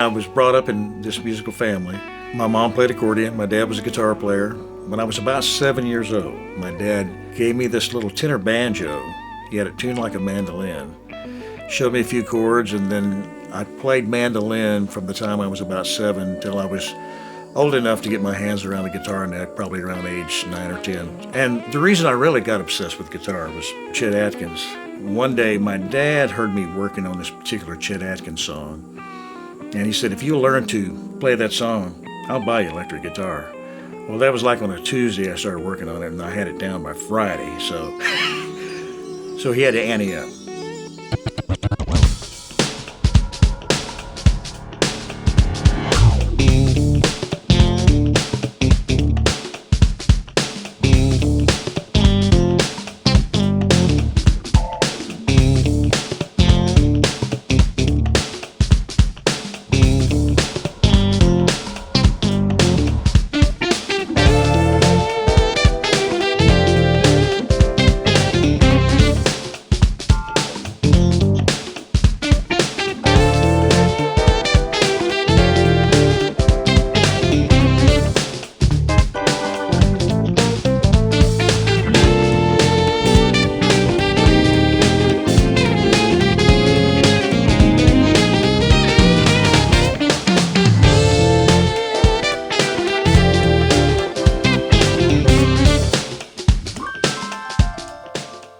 I was brought up in this musical family. My mom played accordion, my dad was a guitar player. When I was about 7 years old, my dad gave me this little tenor banjo. He had it tuned like a mandolin. Showed me a few chords, and then I played mandolin from the time I was about 7 till I was old enough to get my hands around the guitar neck, probably around age 9 or 10. And the reason I really got obsessed with guitar was Chet Atkins. One day, my dad heard me working on this particular Chet Atkins song, and he said, if you learn to play that song, I'll buy you an electric guitar. Well, that was like on a Tuesday I started working on it, and I had it down by Friday, so he had to ante up.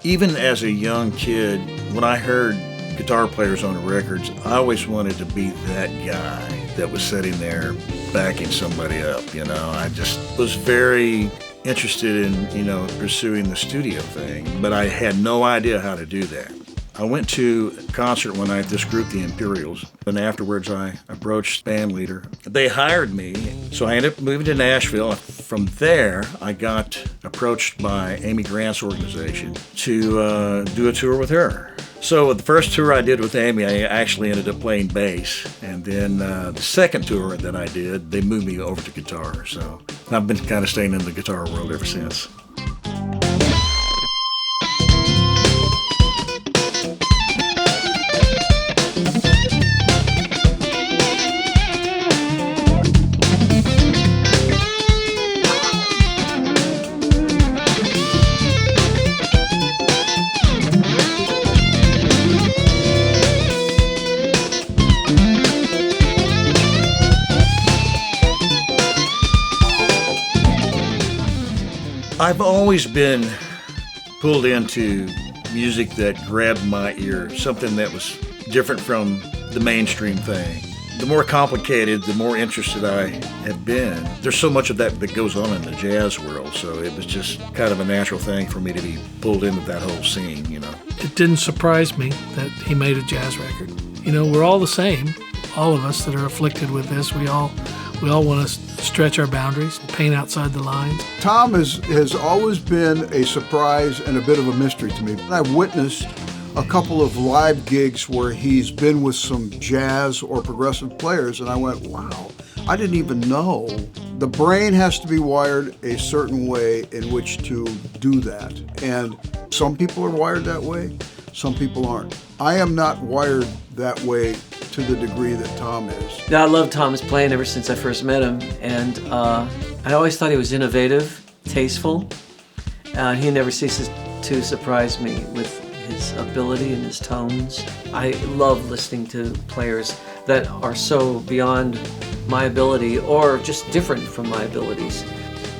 Even as a young kid, when I heard guitar players on the records, I always wanted to be that guy that was sitting there backing somebody up, I just was very interested in, pursuing the studio thing, but I had no idea how to do that. I went to a concert one night, this group, the Imperials, and afterwards I approached the band leader. They hired me, so I ended up moving to Nashville. From there, I got approached by Amy Grant's organization to do a tour with her. So the first tour I did with Amy, I actually ended up playing bass, and then the second tour that I did, they moved me over to guitar, so I've been kind of staying in the guitar world ever since. I've always been pulled into music that grabbed my ear, something that was different from the mainstream thing. The more complicated, the more interested I have been. There's so much of that that goes on in the jazz world, so it was just kind of a natural thing for me to be pulled into that whole scene, It didn't surprise me that he made a jazz record. We're all the same. All of us that are afflicted with this, we all want to stretch our boundaries, paint outside the lines. Tom has always been a surprise and a bit of a mystery to me. I've witnessed a couple of live gigs where he's been with some jazz or progressive players, and I went, wow, I didn't even know. The brain has to be wired a certain way in which to do that. And some people are wired that way, some people aren't. I am not wired that way to the degree that Tom is. Yeah, I love Tom's playing ever since I first met him, and I always thought he was innovative, tasteful. He never ceases to surprise me with his ability and his tones. I love listening to players that are so beyond my ability or just different from my abilities,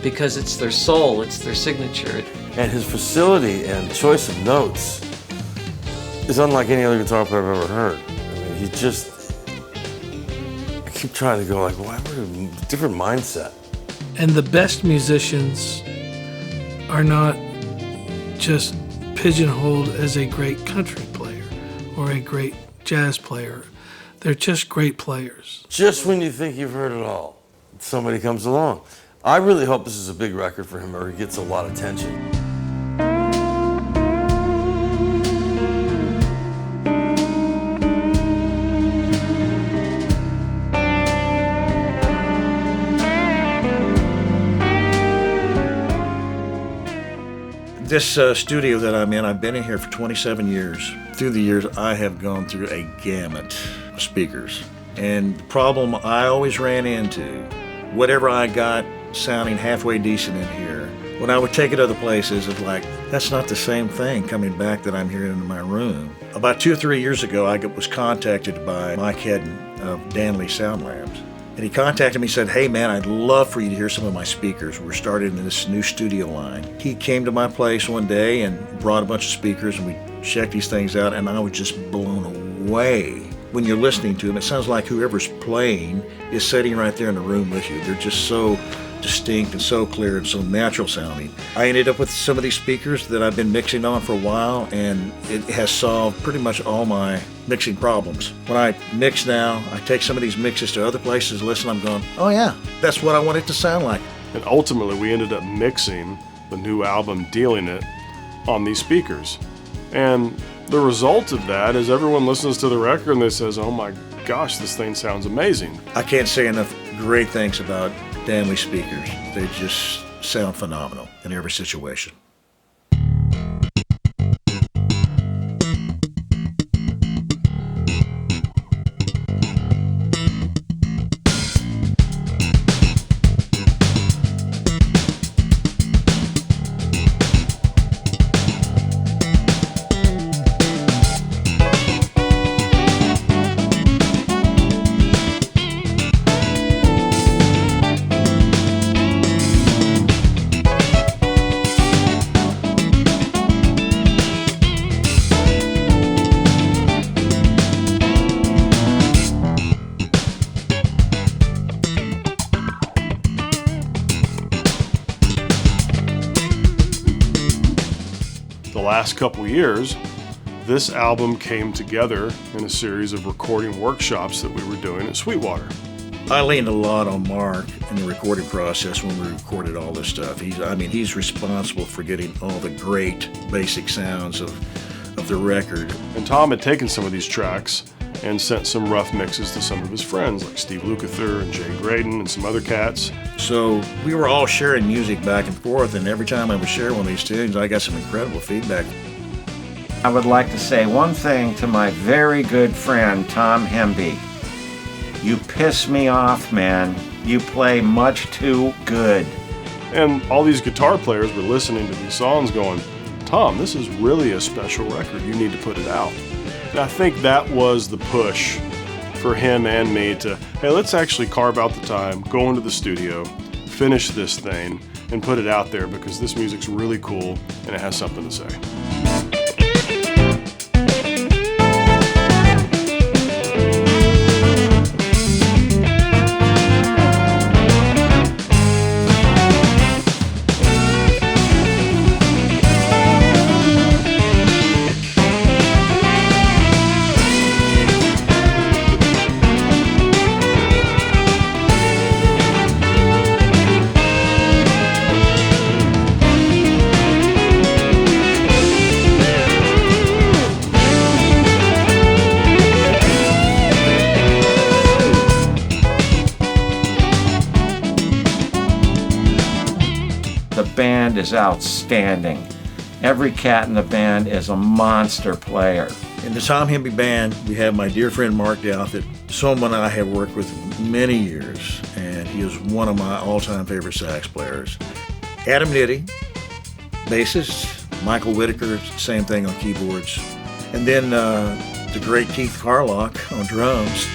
because it's their soul, it's their signature. And his facility and choice of notes is unlike any other guitar player I've ever heard. He just, I keep trying to go like, why would a different mindset? And the best musicians are not just pigeonholed as a great country player or a great jazz player. They're just great players. Just when you think you've heard it all, somebody comes along. I really hope this is a big record for him, or he gets a lot of attention. This studio that I'm in, I've been in here for 27 years. Through the years, I have gone through a gamut of speakers. And the problem I always ran into, whatever I got sounding halfway decent in here, when I would take it other places, it's like, that's not the same thing coming back that I'm hearing in my room. About 2 or 3 years ago, I was contacted by Mike Hedden of Danley Sound Labs. And he contacted me and said, hey man, I'd love for you to hear some of my speakers. We're starting this new studio line. He came to my place one day and brought a bunch of speakers, and we checked these things out, and I was just blown away. When you're listening to them, it sounds like whoever's playing is sitting right there in the room with you. They're just so distinct and so clear and so natural sounding. I ended up with some of these speakers that I've been mixing on for a while, and it has solved pretty much all my mixing problems. When I mix now, I take some of these mixes to other places, listen, I'm going, oh yeah, that's what I want it to sound like. And ultimately, we ended up mixing the new album, Dealing It, on these speakers. And the result of that is everyone listens to the record and they says, oh my gosh, this thing sounds amazing. I can't say enough great things about Danley speakers. They just sound phenomenal in every situation. Last couple years, this album came together in a series of recording workshops that we were doing at Sweetwater. I leaned a lot on Mark in the recording process when we recorded all this stuff. He's responsible for getting all the great basic sounds of the record. And Tom had taken some of these tracks and sent some rough mixes to some of his friends like Steve Lukather and Jay Graydon and some other cats. So we were all sharing music back and forth, and every time I would share one of these tunes, I got some incredible feedback. I would like to say one thing to my very good friend, Tom Hemby. You piss me off, man. You play much too good. And all these guitar players were listening to these songs going, Tom, this is really a special record. You need to put it out. And I think that was the push for him and me to, hey, let's actually carve out the time, go into the studio, finish this thing, and put it out there because this music's really cool and it has something to say. The band is outstanding. Every cat in the band is a monster player. In the Tom Hemby Band, we have my dear friend Mark Douthit, someone I have worked with many years, and he is one of my all-time favorite sax players. Adam Nitty, bassist. Michael Whitaker, same thing on keyboards. And then the great Keith Carlock on drums.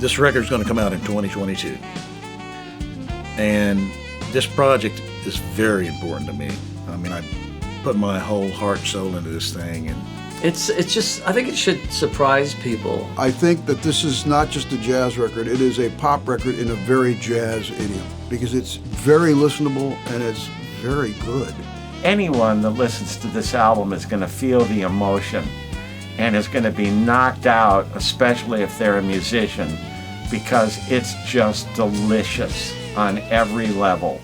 This record's going to come out in 2022. And this project is very important to me. I mean, I put my whole heart and soul into this thing. And It's just, I think it should surprise people. I think that this is not just a jazz record, it is a pop record in a very jazz idiom because it's very listenable and it's very good. Anyone that listens to this album is going to feel the emotion. and is going to be knocked out, especially if they're a musician, because it's just delicious on every level.